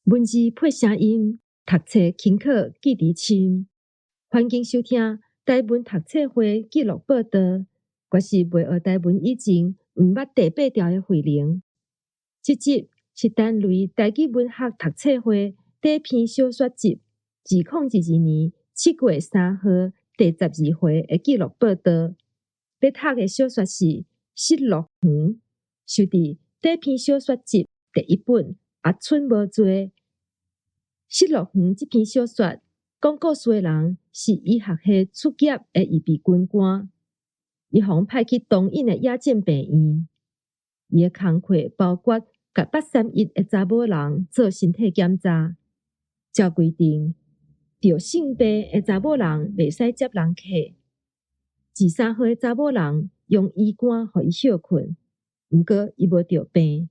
文字配声音，读册轻巧记伫心。欢迎收听台文读册会记录报道。我是未学台文以前毋捌第8条的慧玲。这集是单类台语文学读册会第一篇小说集，2012年7月3号第12回的记录报道。要读的小说是《失乐园》，收伫第一篇小说集第1本。阿春无做。失乐园这篇小说讲故事的人是医学系出业的预备军官，伊被派去东引的野战病院。伊的工课包括甲831的查某人做身体检查，照规定，着性病的查某人袂使接人客。13岁的查某人用医官互伊休困，毋过伊无着病。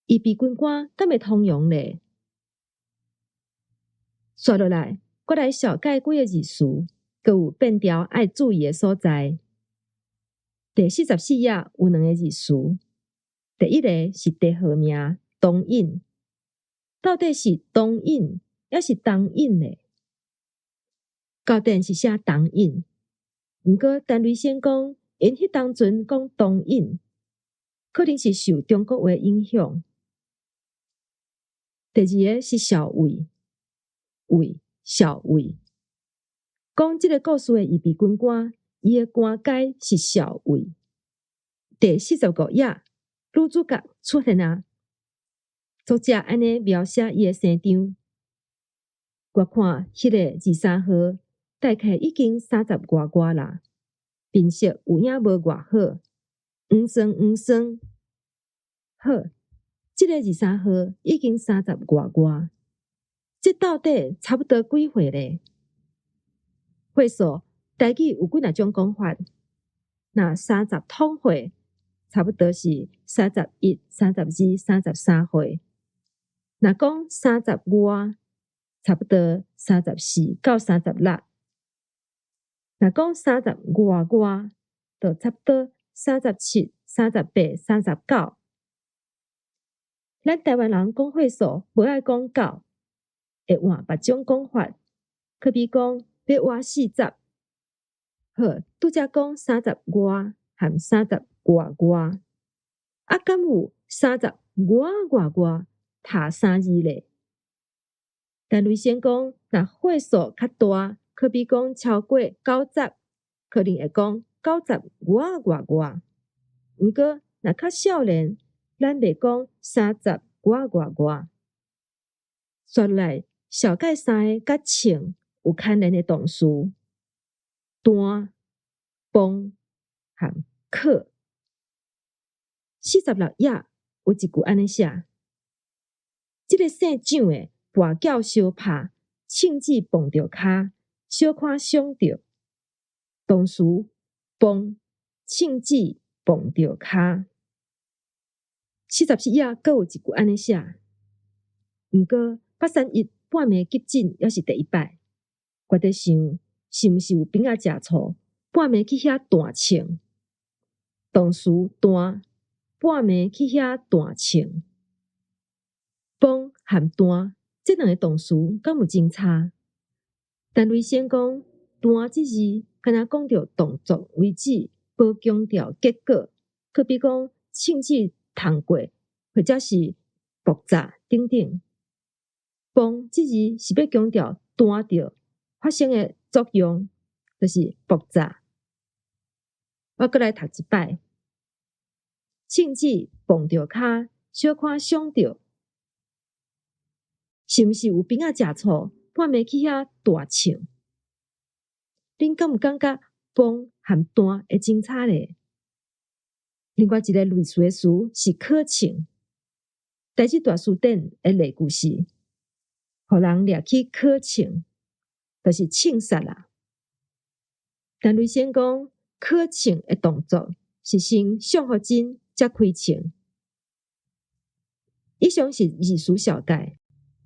预备军官敢会通用咧？刷落来，我来小解几个字词，佮有变调爱注意的所在。第44页有2个字词，第一个是地号名东引，到底是东引还是东引咧？到底是写东引，毋过单位先讲，因迄当阵讲东引，可能是受中国话影响。第二个是小尉，小尉，讲这个故事的预备军官，伊的官阶是小尉。第45页，女主角出现啊，作者安尼描写伊的生长。我看迄个23号，大概已经30外啦，面色有影无偌好，黄酸。好，这个23号已经30外，这到底差不多几岁咧？岁数台语有几种讲法？那30统岁，差不多是31、32、33岁。那讲30外，差不多34到36。那讲30外，就差不多37、38、39。咱台湾人讲岁数无爱讲9，会换别种讲法，可比讲要活40。好，拄则讲30外和30外，啊，敢有30外差3字咧？单位先讲，若岁数较大，可比讲超过90，可能会讲90外。毋过若较少年，咱袂讲30外。刷来小解3个甲穿有牵连的动词，单、帮和课。46页有一句安尼写：这个姓蒋的跋筊相拍，称子碰着骹，小可伤着。动词碰，称子碰着骹。47页佫有一句安尼写，毋过831半暝急诊还是第一摆。我在想，是毋是有兵仔食醋，半暝去遐弹唱？动词弹，半暝去遐弹唱。帮和弹这2个动词敢有真差？单位先讲弹这字，敢若讲着动作为主，无强调结果，可比讲称子通过，或者是爆炸等等。帮这字是要强调弹着发生的作用，就是爆炸。我再来读一摆，称子碰着骹，小可伤着。是毋是有兵仔食醋，半暝去遐大唱？恁敢有感觉帮和弹会真差咧？另外一个类似的词是可唱，台语大词典的例句是，互人掠去可唱，就是枪杀啦。单位先讲可唱的动作是先上互针才开唱。以上是字词小解。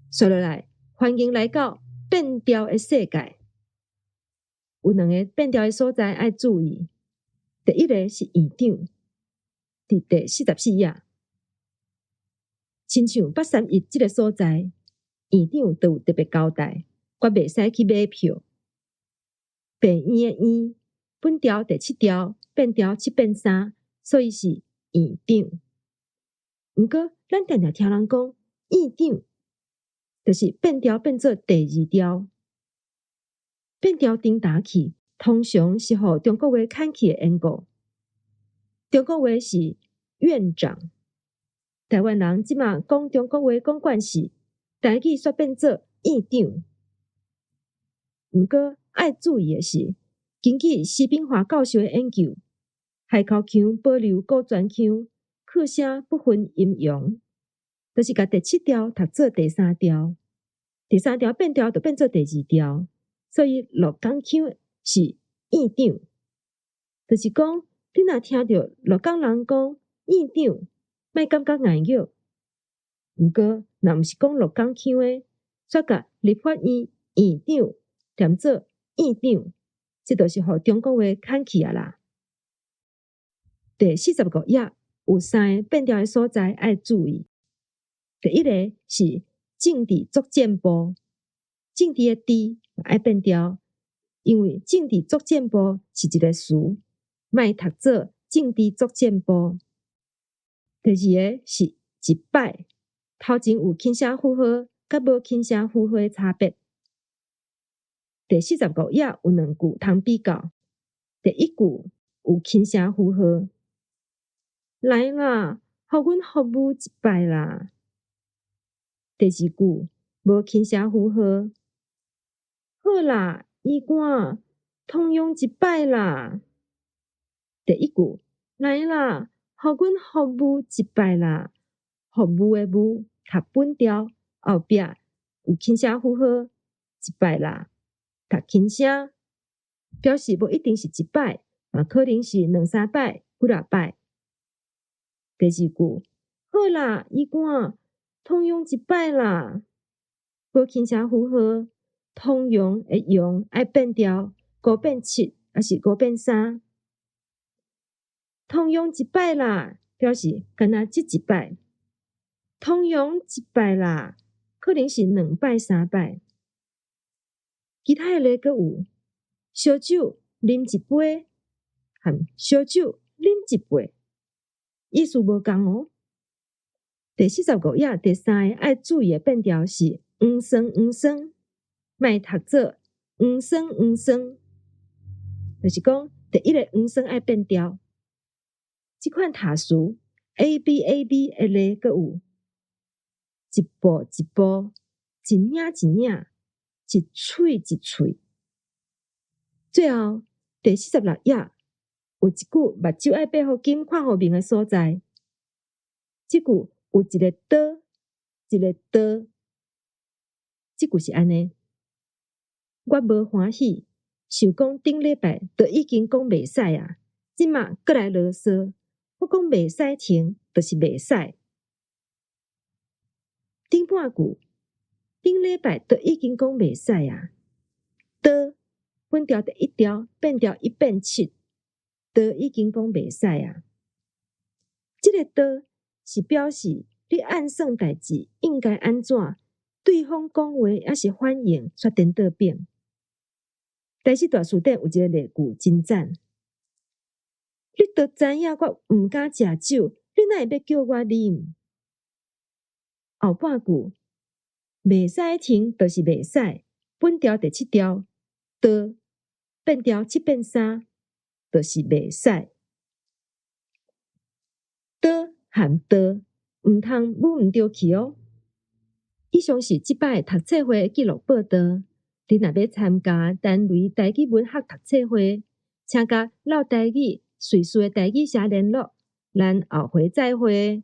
刷落来，欢迎来到变调的世界。有2个变调的所在爱注意。第一个是院长，伫第44页。亲像831即个所在，院长都有特别交代，我袂使去买票。变院的院，本条第7条变调7变3，所以是院长。毋过，咱常常听人讲院长，就是变调变做第2调。变调顶打去，通常是互中国话看起的缘故。中国话是院长，台湾人即马讲中国话讲惯势，台语煞变做院长。毋过爱注意的是，根据施炳华教授的研究，海口腔保留古泉腔，课声不分阴阳，就是甲第7条读做第3条，第3条变调就变做第2条，所以鹿港腔是院长，就是讲你若听到鹿港人讲院长，莫感觉碍拗。毋过若毋是讲鹿港腔的，煞甲立法院院长念做院长，这就是互中国话看起啊啦。第45页有3个变调的所在爱注意。第一个是政治作战部，政治的治爱变调，因为政治作战部是一个词，莫读做政治作战部。第二个是一摆，头前有轻声符号，甲无轻声符号的差别。第45页有2句通比较。第一句有轻声符号，来啦，互阮服务一摆啦。第二句无轻声符号，好啦，医官，通用一摆啦。第一句来啦，互阮服务一摆啦。服务的务读本调，后壁有轻声符号，一摆啦，读轻声，表示无一定是一摆，嘛可能是2、3摆、几啊摆。第二句好啦，医官，通用一摆啦，无轻声符号，通用的用爱变调，5变7还是5变3。通用一摆啦，表示干那即一摆。通用一摆啦，可能是2摆、3摆。其他的例阁有烧酒啉一杯，和烧酒啉一杯，意思无同哦。第45页第3个爱注意的变调是黄酸黄酸，莫读做黄酸黄酸，就是讲第一个黄酸爱变调。这款塔词 A B A B 的例阁有一步一步，一领一领，一喙一喙。最后第46页有一句目睭爱闭互紧看互明的所在，这句有一个刀，一个刀。这句是安尼，我无欢喜，想讲顶礼拜都已经讲袂使啊，即马搁来啰嗦，我讲袂使停，就是袂使。顶半句，顶礼拜都已经讲袂使啊。刀本调第1条变调1变7，都已经讲袂使啊。这个刀是表示你按算代志应该安怎，对方讲话还是反应却颠倒变。第4段词典有一个例句真赞，你都知影我毋敢食酒，你哪会要叫我啉？后半句袂使停，就是袂使。本调第7条，刀变调7变3，就是袂使。刀和刀毋通舞毋着去哦。以上是即摆读册会记录报道。你若要参加单类台语文学读册会，请甲老台语随时的台语社联络。咱后回再会。